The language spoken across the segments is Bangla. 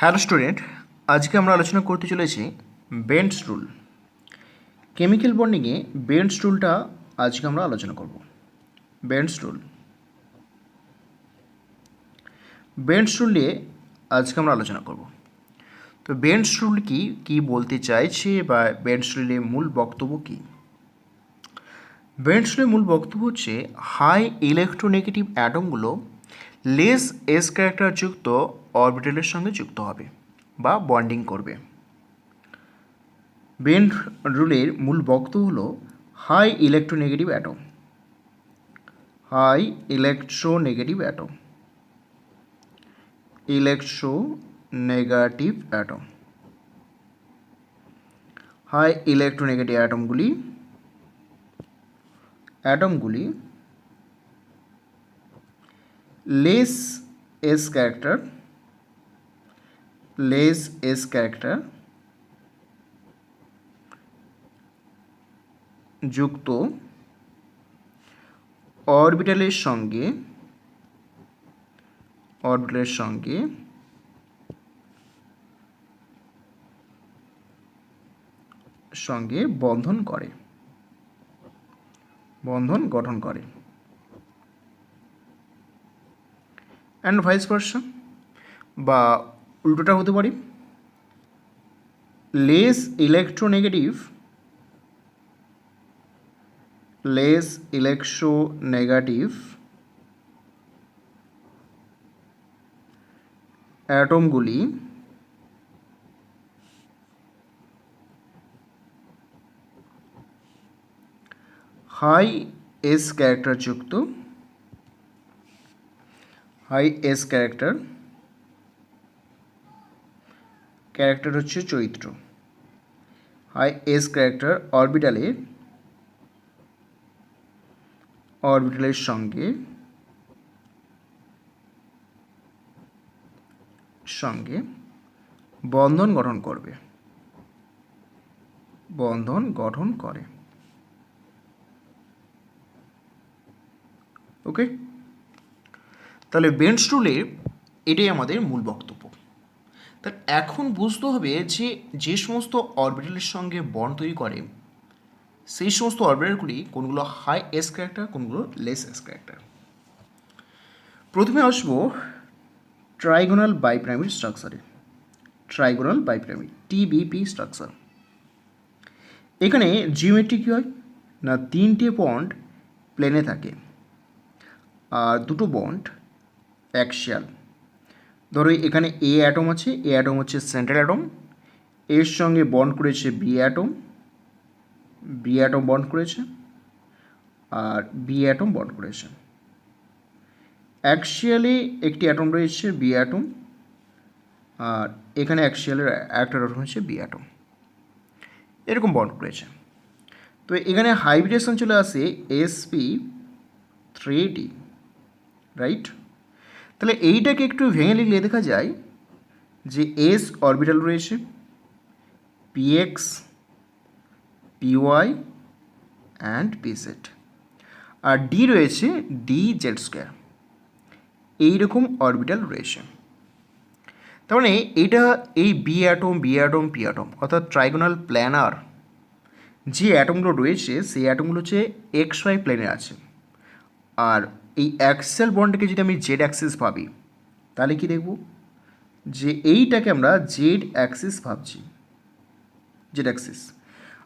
হ্যালো স্টুডেন্ট, আজকে আমরা আলোচনা করতে চলেছি বেন্টস রুল। কেমিক্যাল বন্ডিংয়ে বেন্টস রুলটা আজকে আমরা আলোচনা করব। বেন্টস রুল নিয়ে আজকে আমরা আলোচনা করব। তো বেন্টস রুল কি বলতে চাইছে বা বেন্টস রুলের মূল বক্তব্য কী? বেন্টস রুলের মূল বক্তব্য হচ্ছে হাই ইলেকট্রোনেগেটিভ অ্যাটমগুলো লেস এস ক্যারেক্টার যুক্ত অরবিটালের সঙ্গে যুক্ত হবে বা বন্ডিং করবে। বেন্ট রুলের মূল বক্তব্য হলো high electronegative atom high electronegative atom high electronegative অ্যাটমগুলি লেস এস ক্যারেক্টার যুক্ত অরবিটালের সঙ্গে বন্ধন গঠন করে অ্যান্ড ভাইস ভার্সা, বা উল্টোটা হতে পারে লেস ইলেকট্রোনেগেটিভ অ্যাটমগুলি হাই এস ক্যারেক্টার হচ্ছে চরিত্র, হাই এস ক্যারেক্টার অরবিটালের সঙ্গে বন্ধন গঠন করে। ওকে, তাহলে বেন্টস রুলের এটাই আমাদের মূল বক্তব্য। তার এখন বুঝতে হবে যে সমস্ত অরবিটালের সঙ্গে বন্ড তৈরি করে সেই সমস্ত অরবিটালগুলি কোনগুলো হাই এস ক্যারেক্টার, কোনগুলো লেস এস ক্যারেক্টার। প্রথমে আসবো ট্রাইগোনাল বাইপ্রাইমিড স্ট্রাকচারে, TBP স্ট্রাকচার। এখানে জিওমেট্রি কী হয় না, তিনটে বন্ড প্লেনে থাকে আর দুটো বন্ড অ্যাক্সিয়াল। ধরো এখানে এ অ্যাটম আছে, এ অ্যাটম হচ্ছে সেন্ট্রাল অ্যাটম, এর সঙ্গে বন্ড করেছে বি অ্যাটম বন্ড করেছে আর বি অ্যাটম বন্ড করেছে। অ্যাক্সিয়ালে একটি অ্যাটম রয়েছে বি অ্যাটম, আর এখানে অ্যাক্সিয়ালের একটা অ্যাটম হচ্ছে বি অ্যাটম, এরকম বন্ড করেছে। তো এখানে হাইব্রিডেশন চলে আসে sp3d, রাইট? তাহলে এইটাকে একটু ভেঙে লিখলে দেখা যায় যে এস অরবিটাল রয়েছে px py অ্যান্ড pz, আর ডি রয়েছে dz², এইরকম অরবিটাল রয়েছে। তার মানে এই বি অ্যাটম পি অ্যাটম অর্থাৎ ট্রাইগোনাল প্ল্যানার যে অ্যাটমগুলো রয়েছে সেই অ্যাটমগুলো হচ্ছে XY প্লেনে আছে। আর এই অ্যাক্সিয়াল বন্ডকে যদি আমি জেড অ্যাক্সিস ভাবি তাহলে কি দেখব, যে এইটাকে আমরা জেড অ্যাক্সিস ভাবছি, জেড অ্যাক্সিস।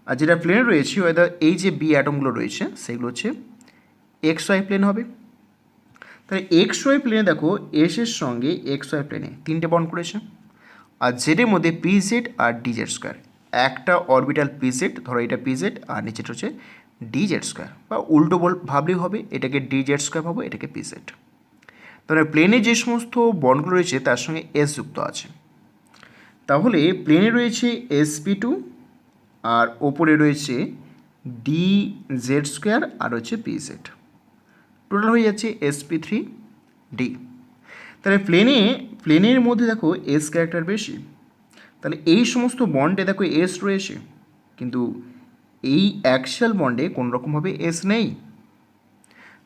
আর যেটা প্লেনে রয়েছে ওয়েদার এই যে বি অ্যাটমগুলো রয়েছে সেগুলো হচ্ছে XY প্লেন হবে। তাহলে XY প্লেনে দেখো এসের সঙ্গে XY প্লেনে তিনটে বন্ড করেছে, আর জেডের মধ্যে PZ আর DZ², একটা অরবিটাল PZ, ধরো এটা PZ আর নিচেটা হচ্ছে DZ², বা উল্টো ভাবলেই হবে, এটাকে DZ² ভাবো, এটাকে PZ। তাহলে প্লেনে যে সমস্ত বন্ডগুলো রয়েছে তার সঙ্গে S যুক্ত আছে। তাহলে প্লেনে রয়েছে sp2 আর ওপরে রয়েছে dz² আর হচ্ছে pz, টোটাল হয়ে যাচ্ছে sp3d। তাহলে প্লেনের মধ্যে দেখো এস ক্যারেক্টার বেশি, তাহলে এই সমস্ত বন্ডে দেখো এস রয়েছে, কিন্তু এই অ্যাক্সিয়াল বন্ডে কোনোরকমভাবে এস নেই।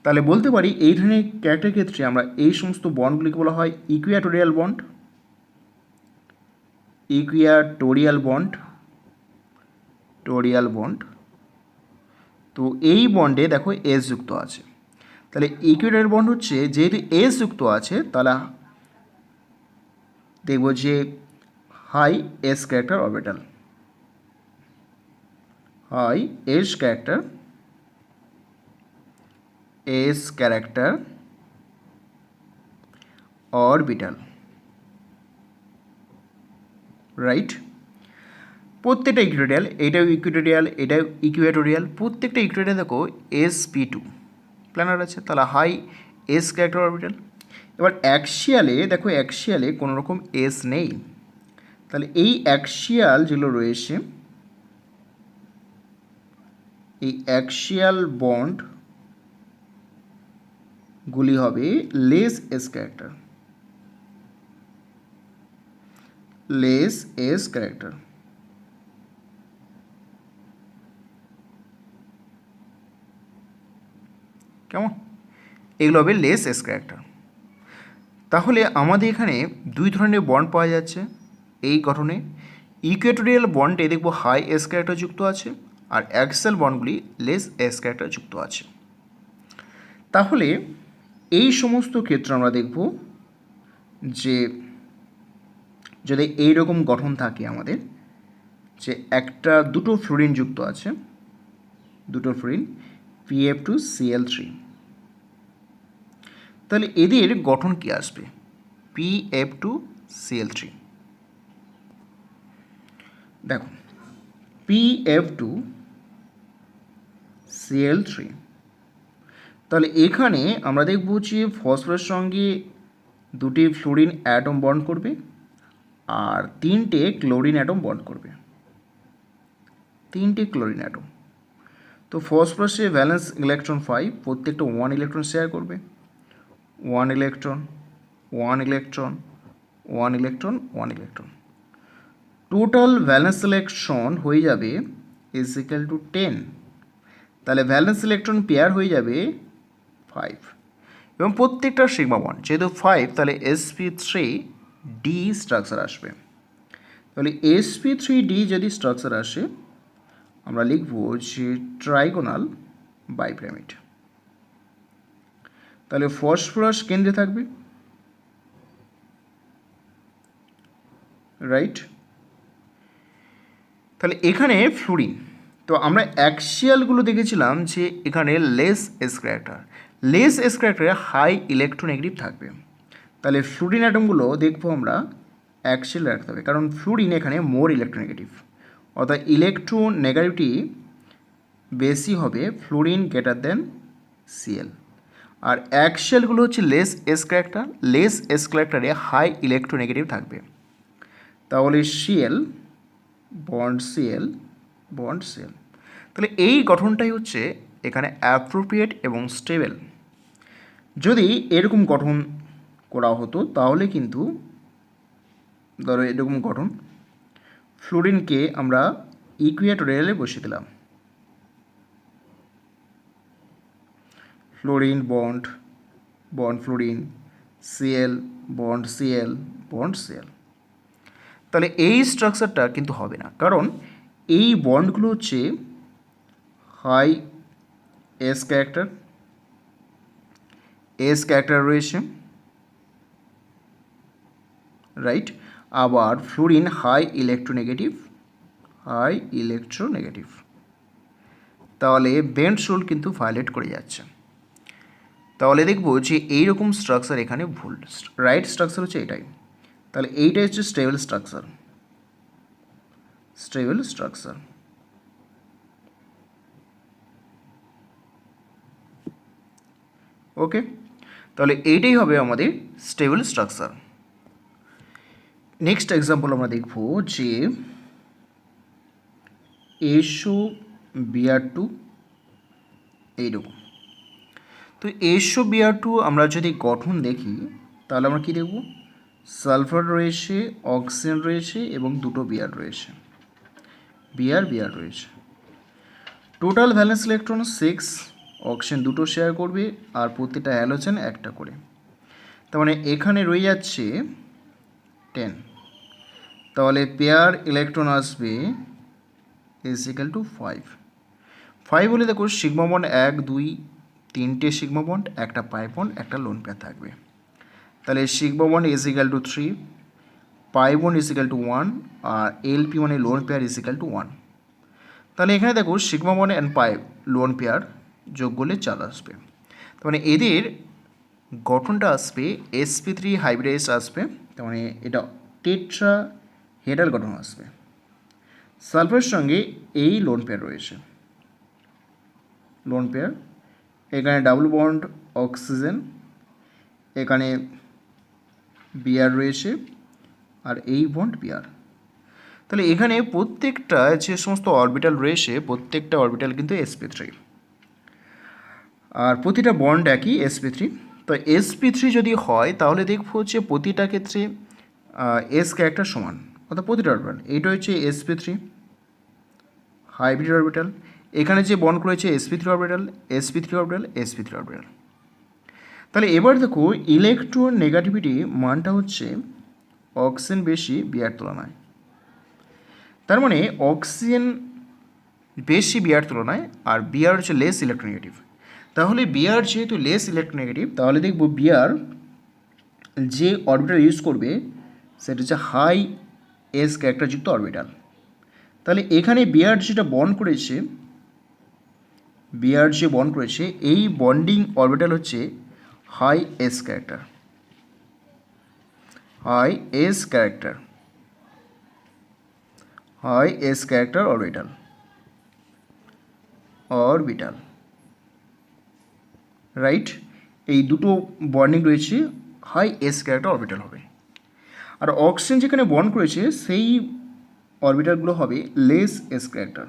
তাহলে বলতে পারি এই ধরনের ক্যারেক্টারের ক্ষেত্রে আমরা এই সমস্ত বন্ডগুলিকে বলা হয় ইকুয়াটোরিয়াল বন্ড। ইকুইয়াটোরিয়াল বন্ড, তো এই বন্ডে দেখো এস যুক্ত আছে। তাহলে ইকুইটোরিয়াল বন্ড হচ্ছে যেহেতু এস যুক্ত আছে, তাহলে দেখব যে high s character orbital, high s character orbital, right. প্রত্যেকটা ইকুইটোরিয়াল, এটাও ইকুইটোরিয়াল, প্রত্যেকটা ইকুইটোরিয়াল দেখো sp2 প্ল্যানার আছে, তাহলে হাই এস ক্যারেক্টার অরবিটাল। এবার অ্যাক্সিয়ালে কোনো রকম এস নেই, তাহলে এই অ্যাক্সিয়াল যেগুলো রয়েছে, এই অ্যাক্সিয়াল বন্ডগুলি হবে লেস এস ক্যারেক্টার, কেমন, এগুলো হবে লেস এস ক্যারেক্টার। তাহলে আমাদের এখানে দুই ধরনের বন্ড পাওয়া যাচ্ছে এই গঠনে। ইকুইটোরিয়াল বন্ডে দেখব হাই এস ক্যারেক্টার যুক্ত আছে, আর অ্যাক্সিয়াল বন্ডগুলি লেস এস ক্যারেক্টার যুক্ত আছে। তাহলে এই সমস্ত ক্ষেত্রে আমরা দেখব যে যদি এইরকম গঠন থাকে আমাদের, যে দুটো ফ্লোরিন যুক্ত আছে, দুটো ফ্লোরিন PF2Cl3, তাহলে এদের গঠন কি আসবে? PF2Cl3। দেখো PF2Cl3, তাহলে এখানে আমরা দেখব যে ফসফরাসের সঙ্গে দুটি ফ্লোরিন অ্যাটম বন্ড করবে আর তিনটে ক্লোরিন অ্যাটম বন্ড করবে, তিনটে ক্লোরিন অ্যাটম। তো ফসফরাসে ভ্যালেন্স ইলেকট্রন 5, প্রত্যেকটা 1 ইলেকট্রন শেয়ার করবে, 1 electron 1 electron 1 electron 1 electron, total valence electron হয়ে যাবে =10। তাহলে ভ্যালেন্স ইলেকট্রন পেয়ার হয়ে যাবে 5, এবং প্রত্যেকটা সিগমা বন্ড যেহেতু 5, তাহলে sp3d স্ট্রাকচার আসবে। তাহলে sp3d যদি স্ট্রাকচার আসে, আমরা লিখব যে ট্রাইগোনাল বাইপিরামিড। তাহলে ফসফরাস কেন্দ্রে থাকবে, রাইট। তাহলে এখানে ফ্লোরিন, তো আমরা অ্যাক্সিয়ালগুলো দেখেছিলাম যে এখানে লেস এস ক্যারেক্টারে হাই ইলেকট্রোনেগেটিভ থাকবে। তাহলে ফ্লোরিন অ্যাটমগুলো দেখবো আমরা অ্যাক্সিয়াল রাখতে হবে, কারণ ফ্লোরিন এখানে মোর ইলেকট্রোনেগেটিভ, অর্থাৎ ইলেকট্রোনেগেটিভিটি বেশি হবে ফ্লোরিন গ্রেটার দেন Cl। আর অ্যাক্সিয়ালগুলো হচ্ছে লেস এস ক্যারেক্টারে হাই ইলেকট্রোনেগেটিভ থাকবে। তাহলে Cl বন্ড Cl, তাহলে এই গঠনটাই হচ্ছে এখানে অ্যাপ্রোপ্রিয়েট এবং স্টেবল। যদি এরকম গঠন করা হতো তাহলে কিন্তু ধরো এরকম গঠন, ফ্লোরিনকে আমরা ইকুইটোরিয়ালে বসিয়ে দিলাম, fluorine bond fluorine, Cl bond Cl, তাহলে এই স্ট্রাকচারটা কিন্তু হবে না, কারণ এই বন্ডগুলো হচ্ছে হাই এস ক্যারেক্টার রয়েছে, রাইট। আবার ফ্লোরিন হাই ইলেকট্রোনেগেটিভ, তাহলে বেন্টস রুল কিন্তু ভায়োলেট করে যাচ্ছে। তাহলে দেখবো যে এইরকম স্ট্রাকচার এখানে ভুল, রাইট স্ট্রাকচার হচ্ছে এটাই। তাহলে এইটাই হচ্ছে স্টেবল স্ট্রাকচার। ওকে, তাহলে এইটাই হবে আমাদের স্টেবল স্ট্রাকচার। নেক্সট এক্সাম্পল আমরা দেখব যে SOBr2 এইরকম। তো SOBr2 আমরা যদি গঠন দেখি তাহলে আমরা কি দেখব? সালফার রয়েছে, অক্সিজেন রয়েছে এবং দুটো বিআর রয়েছে, টোটাল ভ্যালেন্স ইলেকট্রন 6, অক্সিজেন দুটো শেয়ার করবে আর প্রতিটা হ্যালোজেন একটা করে, তার মানে এখানে রয়ে যাচ্ছে 10। তাহলে পেয়ার ইলেকট্রন আসবে ইজ ইকাল টু 5 হলে দেখো সিগমা বন্ড 1 2 3টে সিগমা বন্ড, একটা পাই বন্ড, একটা লোন পেয়ার থাকবে। তাহলে sigma bond is equal to 3, pi bond is equal to 1, আর এলপি মানে lone pair is equal to 1। তাহলে এখানে দেখো sigma bond and pi lone pair যোগ করলে 4 আসবে। তার মানে এদের গঠনটা আসবে sp3 হাইব্রিডাইজ আসবে, তার মানে এটা টেট্রা হেডাল গঠন আসবে। সালফারের সঙ্গে এই লোন পেয়ার রয়েছে, লোন পেয়ার, এখানে ডাবল বন্ড অক্সিজেন, এখানে বিআর রয়েছে, আর এই বন্ড বিআর। তাহলে এখানে প্রত্যেকটা যে সমস্ত অরবিটাল রয়েছে প্রত্যেকটা অরবিটাল কিন্তু sp3, আর প্রতিটা বন্ড একই sp3। তো sp3 যদি হয় তাহলে দেখবো যে প্রতিটা ক্ষেত্রে s ক্যারেক্টার সমান, অর্থাৎ প্রতিটা অরবিটাল। এইটা হচ্ছে sp3 হাইব্রিড অরবিটাল, এখানে যে বন্ড রয়েছে sp3 orbital, sp3 orbital, sp3 orbital. তাহলে এবার দেখো ইলেকট্রন নেগেটিভিটি মানটা হচ্ছে অক্সিজেন বেশি বিআর তুলনায়। তার মানে অক্সিজেন বেশি বিআর তুলনায়, আর বিআর হচ্ছে লেস ইলেকট্রোনেগেটিভ। তাহলে বিআর যেহেতু লেস ইলেকট্রোনেগেটিভ, তাহলে দেখব বিআর যে অরবিটাল ইউজ করবে সেটা হচ্ছে হাই এস ক্যারেক্টারযুক্ত অরবিটাল। তাহলে এখানে বিআর যেটা বন্ড করেছে, বিআর যে বন্ড করেছে এই বন্ডিং অরবিটাল হচ্ছে high s character, high s character, high s character orbital, orbital, right. এই দুটো বন্ডিং রয়েছে হাই এস ক্যারেক্টার অরবিটাল হবে। আর অক্সিজেন যেখানে বন্ড করেছে সেই অরবিটালগুলো হবে less s character,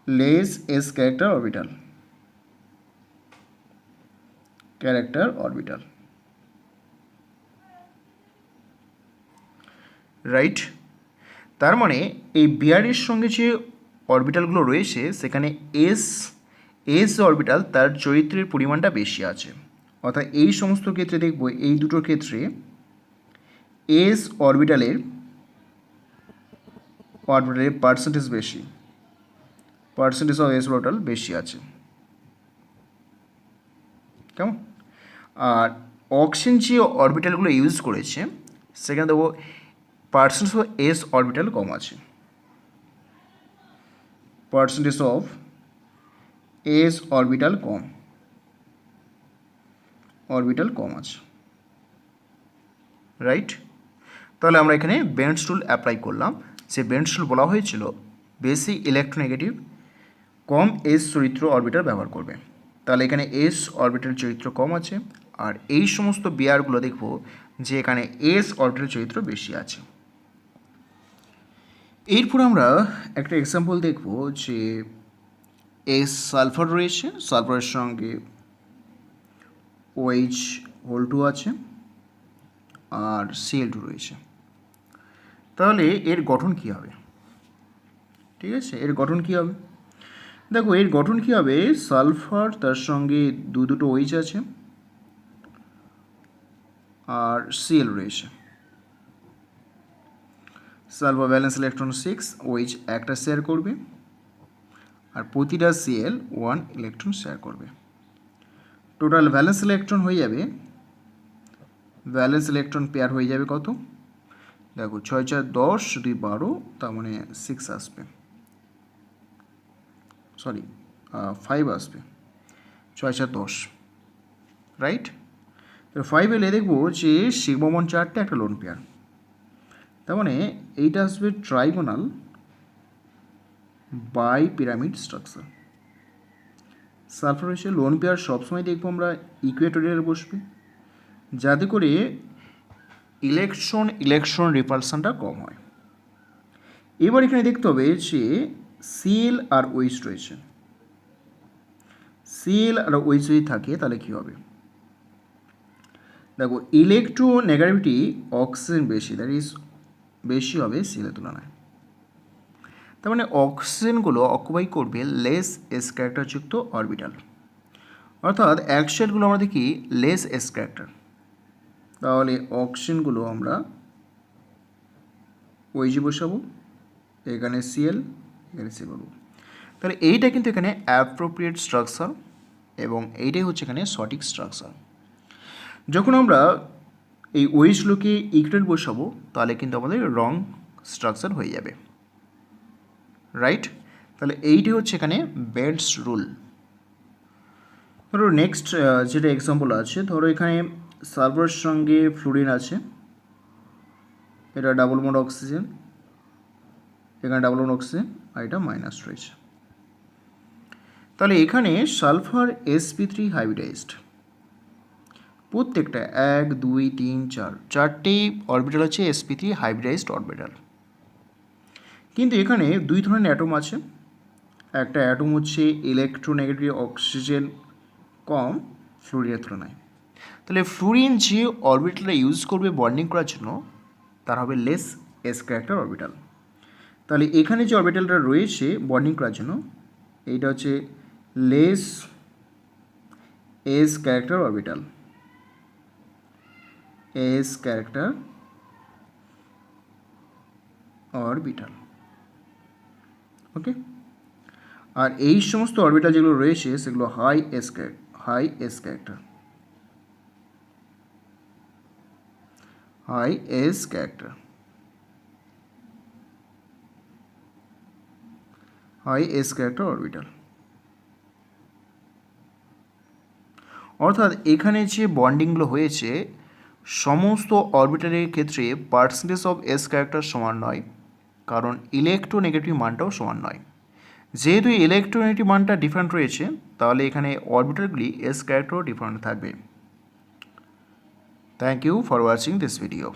less s character orbital, character orbital, right. তার মানে এই বিআরের সঙ্গে যে অরবিটালগুলো রয়েছে সেখানে এস অরবিটাল তার চরিত্রের পরিমাণটা বেশি আছে, অর্থাৎ এই সমস্ত ক্ষেত্রে দেখব এই দুটোর ক্ষেত্রে এস অরবিটালের পার্সেন্টেজ বেশি, পার্সেন্টেজ অফ এস অরবিটাল বেশি আছে, কেমন। আর অক্সিজেন যে অরবিটালগুলো ইউজ করেছে সেখানে দেখো পার্সেন্টেজ অফ এস অরবিটাল কম আছে, পার্সেন্টেজ অফ এস অরবিটাল কম, অরবিটাল কম আছে, রাইট। তাহলে আমরা এখানে বেন্টস রুল অ্যাপ্লাই করলাম। যে বেন্টস রুল বলা হয়েছিল বেশি ইলেকট্রোনেগেটিভ কম এস চরিত্র অরবিটাল ব্যবহার করবে। তাহলে এখানে এস অরবিটাল চরিত্র কম আছে, আর এই সমস্ত বিআরগুলো দেখব যে এখানে এস অরবিটাল চরিত্র বেশি আছে। এরপর আমরা একটা এক্সাম্পল দেখব যে এস সালফার রয়েছে, সালফারের সঙ্গে OH হোল 2 আছে আর Cl2 রয়েছে। তাহলে এর গঠন কী হবে, ঠিক আছে, এর গঠন কী হবে দেখো, এর গঠন কী হবে, সালফার তার সঙ্গে দুটো OH আছে আর Cl রয়েছে। সালফার ভ্যালেন্স ইলেকট্রন 6, OH একটা শেয়ার করবে, আর প্রতিটা Cl 1 ইলেকট্রন শেয়ার করবে। টোটাল ভ্যালেন্স ইলেকট্রন হয়ে যাবে, ভ্যালেন্স ইলেকট্রন পেয়ার হয়ে যাবে কত, দেখো 6 4 10 2 12, তার মানে 6 আসবে, সরি 5 আসবে, 6 4 10, রাইট। তো 5 এলে দেখবো যে সিগমা বন্ড 4টে একটা লোন পেয়ার, তার মানে এইটা আসবে trigonal bi pyramid structure. Sulphur হচ্ছে লোন পেয়ার সবসময় দেখবো আমরা ইকুয়েটোরিয়াল বসবে, যাতে করে ইলেকট্রন রিপালশনটা কম হয়। এবার এখানে দেখতে হবে যে Cl আর OH রয়েছে, Cl আর OH যদি থাকে তাহলে কী হবে, দেখো ইলেকট্রোনেগেটিভিটি অক্সিজেন বেশি, দ্যাট ইজ বেশি হবে Cl এর তুলনায়। তার মানে অক্সিজেনগুলো অকুপাই করবে লেস এস ক্যারেক্টারযুক্ত অরবিটাল, অর্থাৎ অ্যাকশনগুলো আমরা দেখি লেস এস ক্যারেক্টার। তাহলে অক্সিজেনগুলো আমরা ওইজি বসাবো, এখানে সিএল, এখানে সি বলবো। তাহলে এইটা কিন্তু এখানে অ্যাপ্রোপ্রিয়েট স্ট্রাকচার এবং এইটাই হচ্ছে এখানে সঠিক স্ট্রাকচার। যখন আমরা এই ওইজগুলোকে ইকুয়াল বসাবো তাহলে কিন্তু আমাদের রং স্ট্রাকচার হয়ে যাবে, রাইট। তাহলে এইটি হচ্ছে এখানে বেলস রুল। ধরো নেক্সট যেটা এক্সাম্পল আছে, ধরো এখানে সালফারের সঙ্গে ফ্লুরিন আছে, এটা ডাবল বন্ড অক্সিজেন, এখানে ডাবল বন্ড অক্সিজেন, আর এটা মাইনাস রয়েছে। তাহলে এখানে সালফার sp3 হাইব্রিডাইজড, প্রত্যেকটা 1 2 3 4 চারটি অরবিটাল হচ্ছে sp3 হাইব্রিডাইজড অরবিটাল। কিন্তু এখানে দুই ধরনের অ্যাটম আছে, একটা অ্যাটম হচ্ছে ইলেকট্রোনেগেটিভ অক্সিজেন কম ফ্লুরিনের তুলনায়। তাহলে ফ্লুরিন যে অরবিটালটা ইউজ করবে বন্ডিং করার জন্য তার হবে লেস এস ক্যারেক্টার অরবিটাল। তাহলে এখানে যে অরবিটালটা রয়েছে বন্ডিং করার জন্য এইটা হচ্ছে less s character orbital, s character orbital, okay. আর এই সমস্ত অরবিটাল যেগুলো রয়েছে সেগুলো high s character, high s character, high s character orbital. অর্থাৎ এখানে যে বন্ডিংগুলো হয়েছে সমস্ত অরবিটালের ক্ষেত্রে পার্সেন্টেজ অফ এস ক্যারেক্টার সমান নয়, কারণ ইলেকট্রোনেগেটিভ মানটাও সমান নয়। যেহেতু ইলেকট্রোনেগেটিভ মানটা ডিফারেন্ট রয়েছে তাহলে এখানে অরবিটালগুলি এস ক্যারেক্টারও ডিফারেন্ট থাকবে। Thank you for watching this video.